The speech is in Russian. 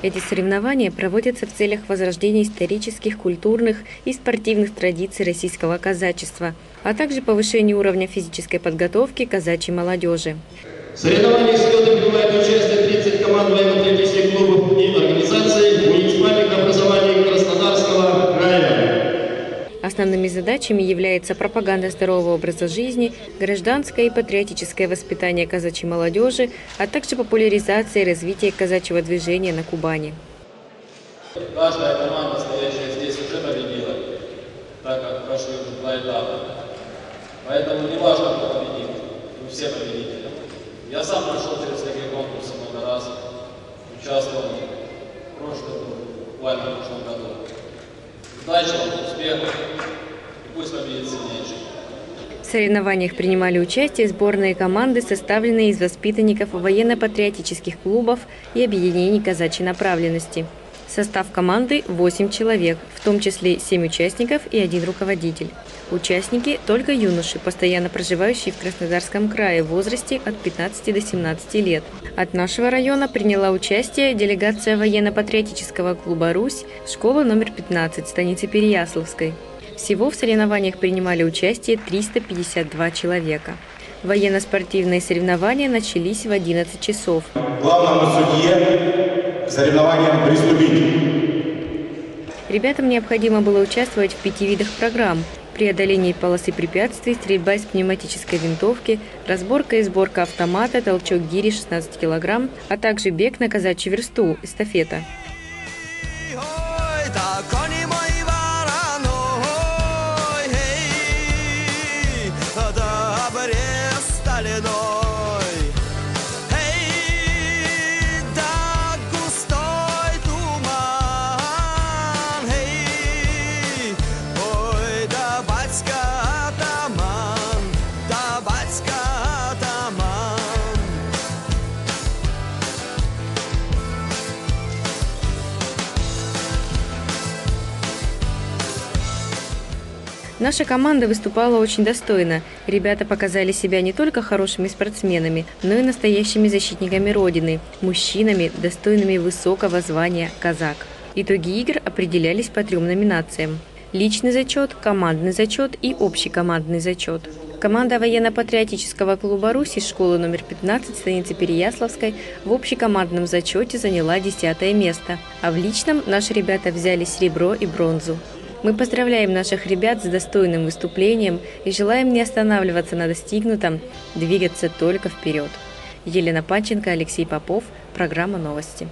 Эти соревнования проводятся в целях возрождения исторических, культурных и спортивных традиций российского казачества, а также повышения уровня физической подготовки казачьей молодежи. В соревнованиях сегодня принимают участие 30 команд военно-патриотических клубов и организаций муниципальных образований Краснодарского края. Основными задачами является пропаганда здорового образа жизни, гражданское и патриотическое воспитание казачьей молодежи, а также популяризация и развитие казачьего движения на Кубани. Каждая команда, стоящая здесь, уже победила, так как прошли уже 2 этапа. Поэтому не важно, кто победит, мы все победители. Я сам прошел через такие конкурсы много раз, участвовал в прошлом году. Удачи вам, успехов, и пусть победит сильнейший. В соревнованиях принимали участие сборные команды, составленные из воспитанников военно-патриотических клубов и объединений казачьей направленности. Состав команды – 8 человек, в том числе 7 участников и 1 руководитель. Участники – только юноши, постоянно проживающие в Краснодарском крае в возрасте от 15 до 17 лет. От нашего района приняла участие делегация военно-патриотического клуба «Русь», школа номер 15, станицы Переяславской. Всего в соревнованиях принимали участие 352 человека. Военно-спортивные соревнования начались в 11 часов. Главному судье к соревнованиям приступить. Ребятам необходимо было участвовать в 5 видах программ: преодоление полосы препятствий, стрельба из пневматической винтовки, разборка и сборка автомата, толчок гири 16 кг, а также бег на казачью версту, эстафета. Наша команда выступала очень достойно. Ребята показали себя не только хорошими спортсменами, но и настоящими защитниками Родины, мужчинами, достойными высокого звания «казак». Итоги игр определялись по 3 номинациям: личный зачет, командный зачет и общекомандный зачет. Команда военно-патриотического клуба «Русь» из школы номер 15 станицы Переяславской в общекомандном зачете заняла 10-е место, а в личном наши ребята взяли серебро и бронзу. Мы поздравляем наших ребят с достойным выступлением и желаем не останавливаться на достигнутом, двигаться только вперед. Елена Панченко, Алексей Попов. Программа «Новости».